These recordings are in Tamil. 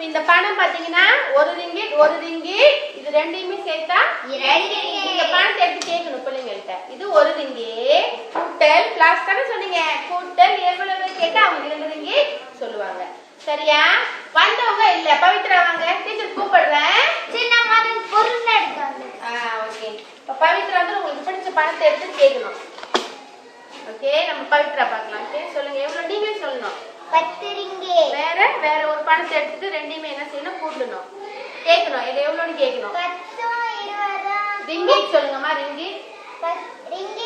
இந்த பணம் பாத்தீங்கன்னா ஒரு ரிங்கிட் இது ரெண்டையுமே சேர்த்தா இந்த பணத்தை எடுத்து கேட்கணும் பிள்ளைங்கள்ட்ட. இது ஒரு ரிங்கிட் கூட்டல் பிளஸ் தானே சொன்னீங்க, கூட்டல் எவ்வளவு கேட்டா அவங்க 2 ரிங்கிட் சொல்லுவாங்க. சரியா? வந்தவங்க இல்ல பவித்ரா வாங்க, டீச்சர் கூப்பிடுறேன். சின்ன மாதிரி பொருள் எடுத்தாங்க. ஓகே. இப்ப பவித்ரா வந்து உங்களுக்கு பிடிச்ச பணத்தை எடுத்து கேட்கணும். ஓகே, நம்ம பவித்ரா பார்க்கலாம். ஓகே, சொல்லுங்க எவ்வளவு நீங்க சொல்லணும். 10 ரிங்கிட். வேற ஒரு பணத்தை எடுத்துட்டு ரெண்டையுமே என்ன செய்யணும், கூட்டணும். கேட்கணும். இது எவ்வளவுன்னு கேட்கணும். 10 20 ரிங்கிட் சொல்லுங்கம்மா. ரிங்கிட் 10 20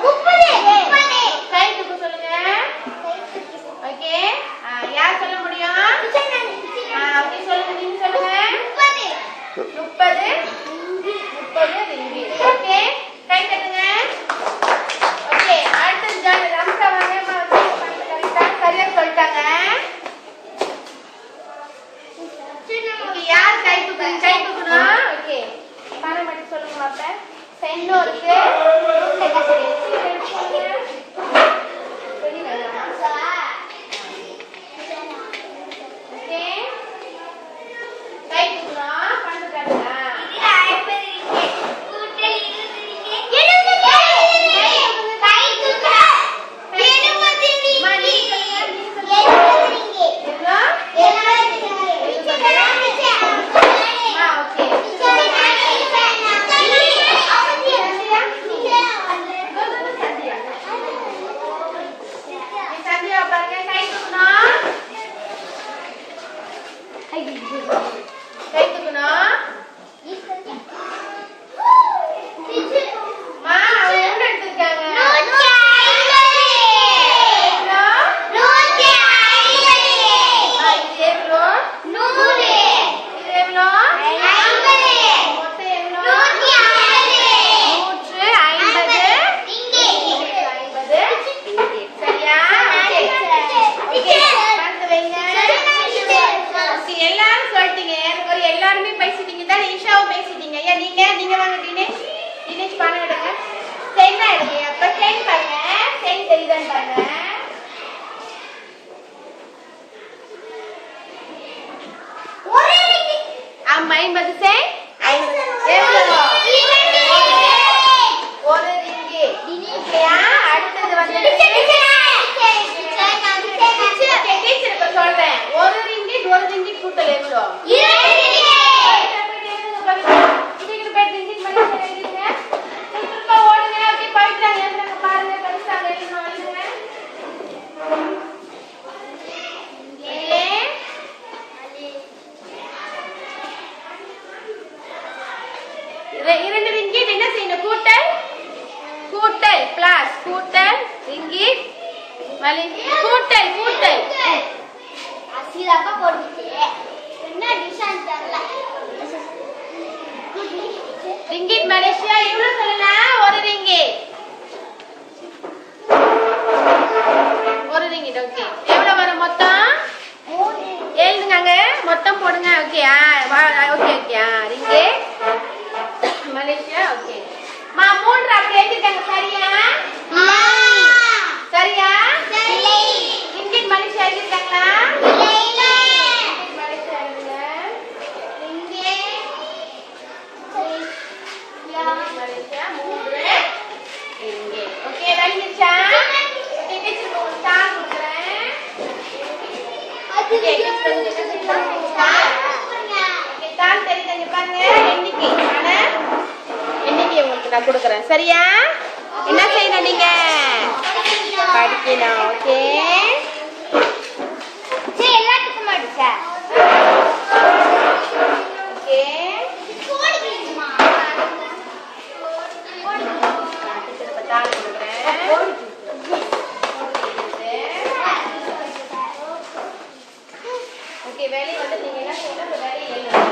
30 கைக்கு சொல்லுங்க. ஓகே, யார் சொல்ல முடியும்? ஓகே சொல்லுங்க, நீங்க சொல்லுங்க. 30 ரிங்கிட். ஓகே, கை தட்டுங்க. ஓகே, அடுத்து ஜான் ரம்சா வாங்க. கரெக்டா சரியா சொல்லிட்டாங்க. ஓகே, யார் கை தூக்கணும்? ஓகே, பணம் மட்டும் சொல்லுங்க மாப்ப. சென்னோ இருக்கு. ரிங்கிட் மலேசியா எவ்வளவு சொல்லலாம்? ஒரு ரிங்கிட். ஓகே, எவ்வளவு வரும் மொத்தம்? எழுதுங்க, மொத்தம் போடுங்க. Okay, okay ringgit Malaysia. Okay மா 3 அப்படி எழுதிட்டாங்க. சரியா? ரிங்கிட் மலேசியா எழுதிட்டாங்களா? நான் கொடுக்குறேன். சரியா? என்ன செய்யணும், நீங்க படிக்கணும். ஓகே, எல்லாத்துக்கும் படிச்சா ஓகே தாள் கொடுக்குறேன். ஓகே, வேலையை வந்து நீங்க என்ன செய்யணும், வேலையை எழுதணும்.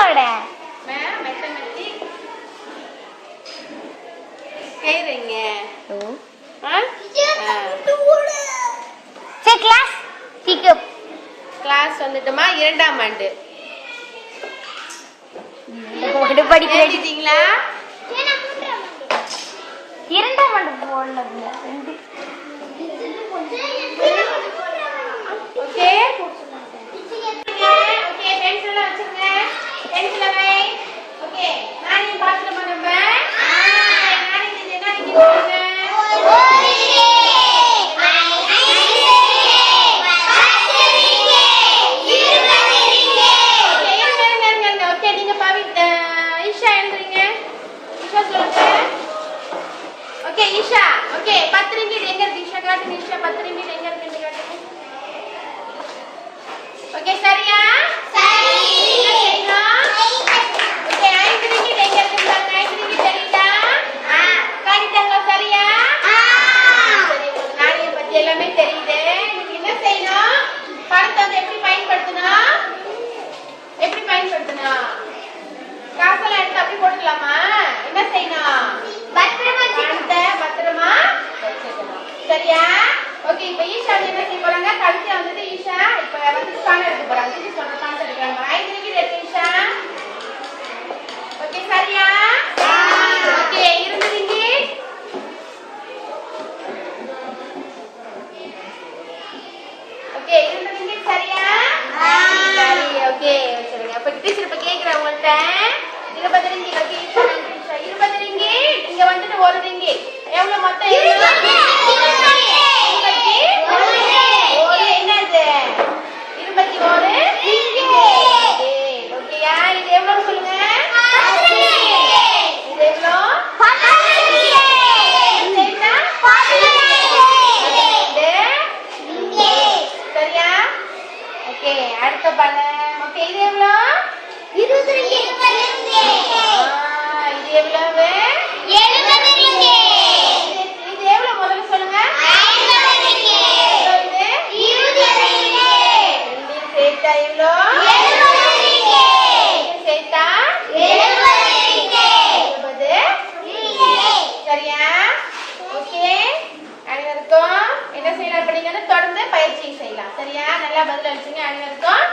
என்னோட மேத்தமெட்டிக் கேக்குறீங்க சரி கிளாஸ் பிக்கப் கிளாஸ் வந்துட்டுமா 2ஆம் ஆண்டு எழுதிட்டீங்களா 2ஆம் ஆண்டு போடல ஓகே ஓகே பென்சில் எல்லாம் வச்சிருங்க பென்சில் வை ஓகே நானே பாத்துறமா நம்ம நானே இது என்ன நினைக்கிறீங்க ஓகே நீங்க ஈஷா எழுதுறீங்க ஈஷா சொல்லுங்க ஓகே ஈஷா ஓகே 10 ரிங்கிட் எங்க இருக்கு ஈஷா காட்டுங்க ஈஷா 10 ரிங்கிட் எங்க இருக்குன்னு காட்டுங்க ஓகே சரியா சரி ஓகே 5 ரிங்கிட் எங்க இருக்கு பாருங்க 5 ரிங்கிட் தெரியுதா காட்டிட்டாங்க சரியா சரி உங்களுக்கு நாணயம் பத்தி எல்லாமே தெரியுது நீங்க என்ன செய்யணும் பணத்தை வந்து எப்படி பயன்படுத்தணும் காசெல்லாம் எடுத்து அப்படி போட்டுக்கலாமா என்ன செய்யணும் பத்திரமா வச்சுக்கணும் சரியா ஓகே இப்போ ஈஷா என்ன செய்ய போறாங்க கழுத்து வந்துட்டு ஈஷா இப்போ வந்து பணம் எடுக்க போறாங்க திருப்பி சொல்ற பணத்தை எடுக்கிறாங்க 5 ரிங்கிட் எடுத்து ஈஷா ஓகே சரியா ஓகே 2 ரிங்கிட் ஓகே 2 ரிங்கிட் சரியா சரி ஓகே வச்சிருங்க அப்ப டீச்சர் இப்ப கேக்குறேன் உங்கள்ட்ட 20 ரிங்கிட் ஓகே ஈஷா 20 ரிங்கிட் இங்க வந்துட்டு 1 ரிங்கிட் எவ்வளவு மொத்தம் என்னது 21 ஓகேயா இது எவ்வளவு சொல்லுங்க இது எவ்வளவு சரியா ஓகே அடுத்த பணம் ஓகே இது எவ்வளவு 20 ரிங்கிட் இது எவ்வளவு 70 ரிங்கிட் இது எவ்வளவு முதல்ல சொல்லுங்க 50 ரிங்கிட் இது 20 ரிங்கிட் ரெண்டையும் சேர்த்தா எவ்வளோ 70 ரிங்கிட் சேர்த்தா 70 ரிங்கிட் 20 சரியா ஓகே அனைவருக்கும் என்ன செய்யலாம் இப்ப நீங்க வந்து தொடர்ந்து பயிற்சி செய்யலாம் சரியா நல்லா பதில் அளிச்சுங்க அனைவருக்கும்